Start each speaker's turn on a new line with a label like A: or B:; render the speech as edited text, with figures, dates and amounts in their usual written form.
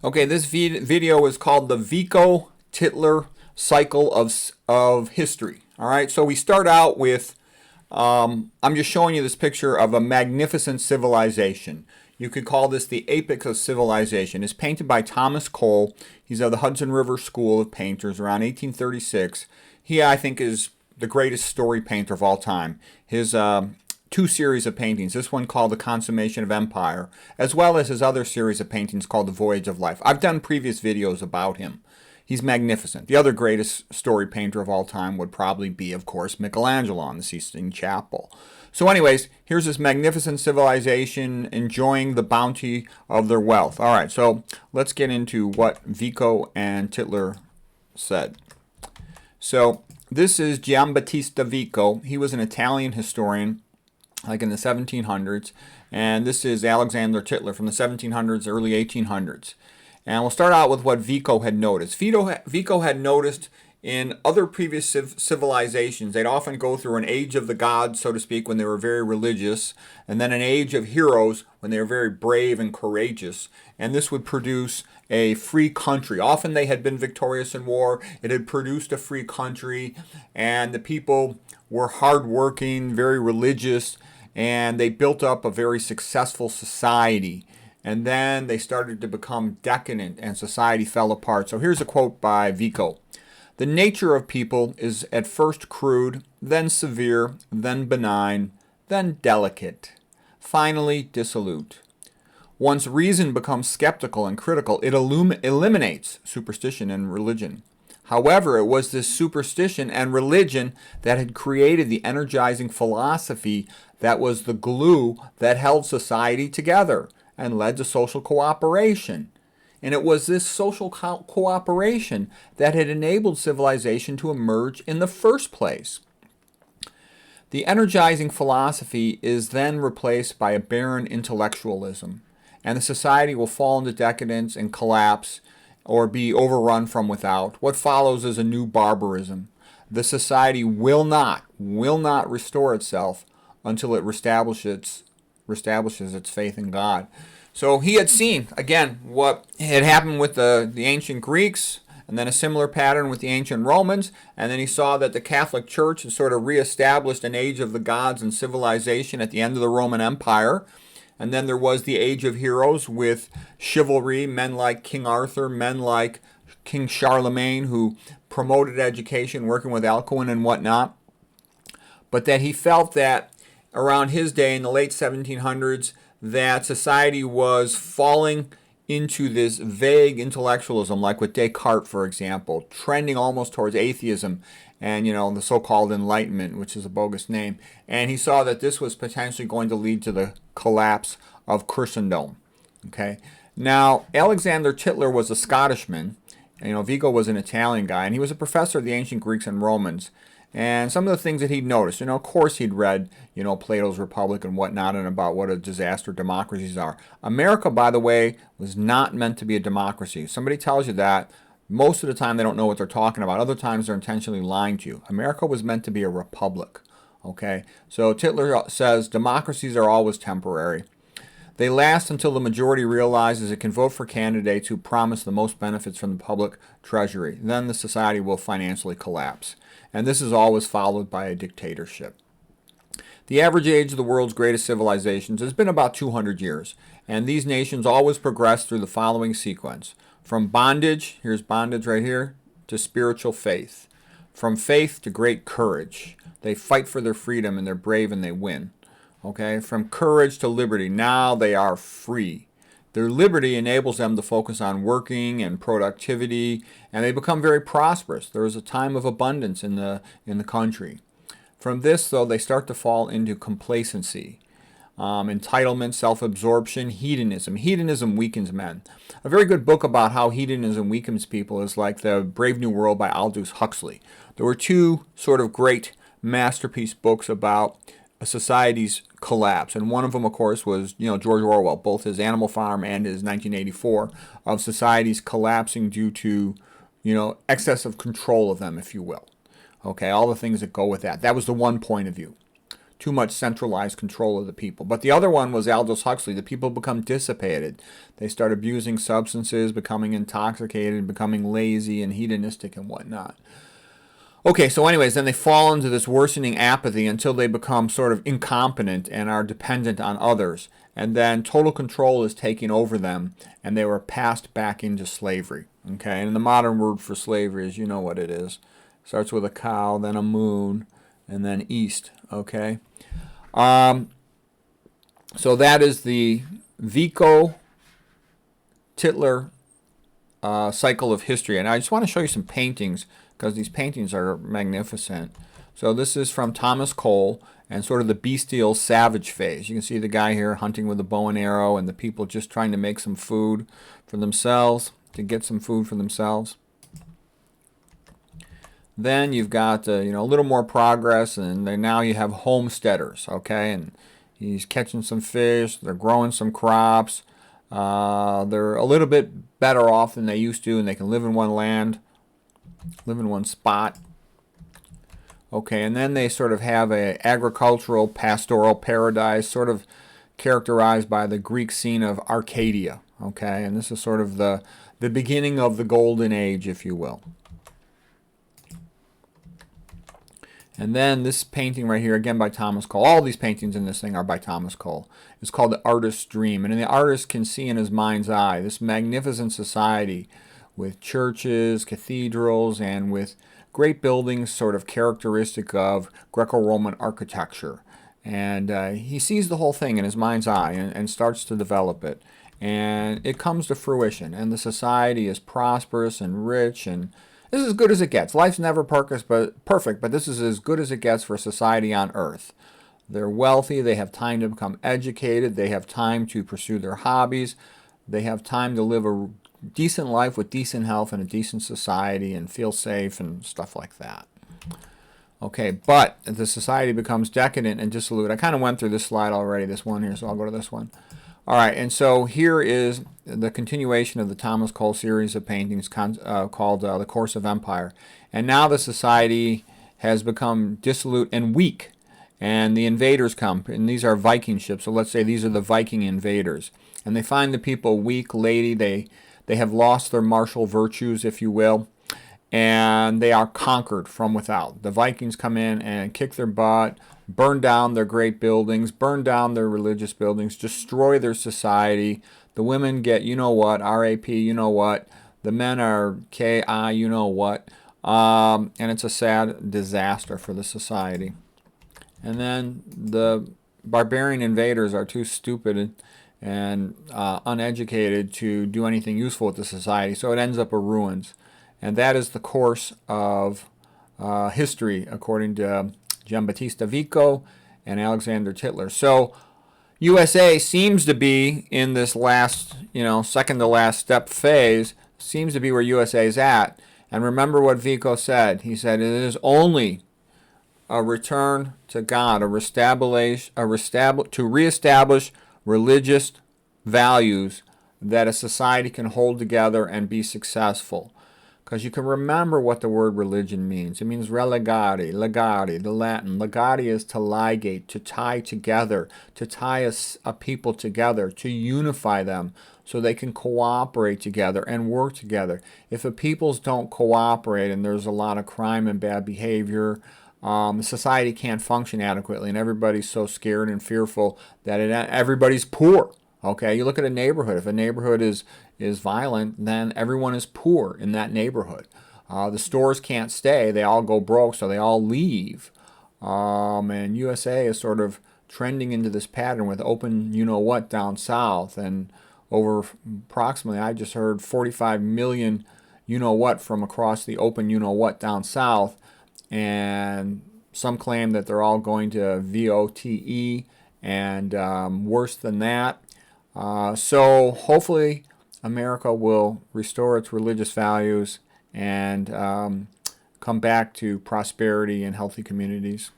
A: Okay, this video is called the Vico Tytler Cycle of History. All right, so we start out with, I'm just showing you this picture of a magnificent civilization. You could call this the apex of civilization. It's painted by Thomas Cole. He's of the Hudson River School of Painters around 1836. He, I think, is the greatest story painter of all time. His two series of paintings, this one called The Consummation of Empire, as well as his other series of paintings called The Voyage of Life. I've done previous videos about him. He's magnificent. The other greatest story painter of all time would probably be, of course, Michelangelo in the Sistine Chapel. So anyways, here's this magnificent civilization enjoying the bounty of their wealth. All right, so let's get into what Vico and Tytler said. So this is Giambattista Vico. He was an Italian historian, like in the 1700s, and this is Alexander Tytler from the 1700s, early 1800s. And we'll start out with what Vico had noticed. Vico had noticed in other previous civilizations, they'd often go through an age of the gods, so to speak, when they were very religious, and then an age of heroes when they were very brave and courageous. And this would produce a free country. Often they had been victorious in war. It had produced a free country, and the people were hardworking, very religious, and they built up a very successful society. And then they started to become decadent, and society fell apart. So here's a quote by Vico. "The nature of people is at first crude, then severe, then benign, then delicate, finally dissolute. Once reason becomes skeptical and critical, it eliminates superstition and religion. However, it was this superstition and religion that had created the energizing philosophy that was the glue that held society together and led to social cooperation. And it was this social cooperation that had enabled civilization to emerge in the first place. The energizing philosophy is then replaced by a barren intellectualism, and the society will fall into decadence and collapse or be overrun from without. What follows is a new barbarism. The society will not restore itself until it reestablishes its faith in God." So he had seen, again, what had happened with the ancient Greeks, and then a similar pattern with the ancient Romans, and then he saw that the Catholic Church had sort of reestablished an age of the gods and civilization at the end of the Roman Empire. And then there was the age of heroes with chivalry, men like King Arthur, men like King Charlemagne, who promoted education, working with Alcuin and whatnot. But that he felt that around his day in the late 1700s, that society was falling into this vague intellectualism, like with Descartes, for example, trending almost towards atheism and, the so-called Enlightenment, which is a bogus name. And he saw that this was potentially going to lead to the collapse of Christendom. Okay. Now, Alexander Tytler was a Scottishman. Vico was an Italian guy, and he was a professor of the ancient Greeks and Romans. And some of the things that he'd noticed, of course he'd read, Plato's Republic and whatnot, and about what a disaster democracies are. America, by the way, was not meant to be a democracy. If somebody tells you that, most of the time they don't know what they're talking about. Other times they're intentionally lying to you. America was meant to be a republic. Okay? So Tytler says democracies are always temporary. They last until the majority realizes it can vote for candidates who promise the most benefits from the public treasury. Then the society will financially collapse. And this is always followed by a dictatorship. The average age of the world's greatest civilizations has been about 200 years. And these nations always progress through the following sequence. From bondage, here's bondage right here, to spiritual faith. From faith to great courage. They fight for their freedom and they're brave and they win. Okay, from courage to liberty. Now they are free. Their liberty enables them to focus on working and productivity, and they become very prosperous. There is a time of abundance in the country. From this, though, they start to fall into complacency, entitlement, self-absorption, hedonism. Hedonism weakens men. A very good book about how hedonism weakens people is like The Brave New World by Aldous Huxley. There were two sort of great masterpiece books about a society's collapse. And one of them, of course, was, George Orwell, both his Animal Farm and his 1984, of societies collapsing due to, excessive control of them, if you will. Okay, all the things that go with that. That was the one point of view. too much centralized control of the people. But the other one was Aldous Huxley. The people become dissipated. They start abusing substances, becoming intoxicated, becoming lazy and hedonistic and whatnot. Okay, so anyways, then they fall into this worsening apathy until they become sort of incompetent and are dependent on others. And then total control is taking over them, and they were passed back into slavery. Okay, and the modern word for slavery is, you know what it is. Starts with a cow, then a moon, and then east. Okay, so that is the Vico Tytler cycle of history. And I just want to show you some paintings, because these paintings are magnificent. So this is from Thomas Cole, and sort of the bestial savage phase. You can see the guy here hunting with a bow and arrow, and the people just trying to make some food for themselves, to get some food for themselves. Then you've got a little more progress, and then now you have homesteaders, okay? And he's catching some fish, they're growing some crops, they're a little bit better off than they used to, and they can live in one land, live in one spot. Okay, and then they sort of have a agricultural pastoral paradise, sort of characterized by the Greek scene of Arcadia. Okay, and this is sort of the beginning of the golden age, if you will. And then this painting right here, again by Thomas Cole. All these paintings in this thing are by Thomas Cole. It's called The Artist's Dream. And the artist can see in his mind's eye this magnificent society with churches, cathedrals, and with great buildings sort of characteristic of Greco-Roman architecture. And he sees the whole thing in his mind's eye and starts to develop it. And it comes to fruition. And the society is prosperous and rich, and this is as good as it gets. Life's never perfect, but this is as good as it gets for society on Earth. They're wealthy, they have time to become educated, they have time to pursue their hobbies, they have time to live a decent life with decent health and a decent society and feel safe and stuff like that. Okay, but the society becomes decadent and dissolute. I kind of went through this slide already, this one here, so I'll go to this one. All right, and so here is the continuation of the Thomas Cole series of paintings called The Course of Empire. And now the society has become dissolute and weak, and the invaders come, and these are Viking ships, so let's say these are the Viking invaders. And they find the people weak, lazy, they have lost their martial virtues, if you will, and they are conquered from without. The Vikings come in and kick their butt, burn down their great buildings, burn down their religious buildings, destroy their society. The women get, you know what, R.A.P., you know what. The men are K.I., you know what. And it's a sad disaster for the society. And then the barbarian invaders are too stupid and uneducated to do anything useful with the society, so it ends up in ruins. And that is the course of history, according to Giambattista Vico and Alexander Tytler. So USA seems to be in this last, second to last step phase, seems to be where USA is at. And remember what Vico said. He said it is only a return to God, to reestablish religious values that a society can hold together and be successful. Because you can remember what the word religion means. It means relegare, legare, the Latin. Legare is to ligate, to tie together, to tie a people together, to unify them so they can cooperate together and work together. If the peoples don't cooperate and there's a lot of crime and bad behavior, society can't function adequately, and everybody's so scared and fearful that everybody's poor. Okay, you look at a neighborhood. If a neighborhood is violent, then everyone is poor in that neighborhood. The stores can't stay. They all go broke, so they all leave. And USA is sort of trending into this pattern with open you-know-what down south. And over approximately, I just heard 45 million you-know-what from across the open you-know-what down south. And some claim that they're all going to VOTE and worse than that. So hopefully America will restore its religious values and come back to prosperity and healthy communities.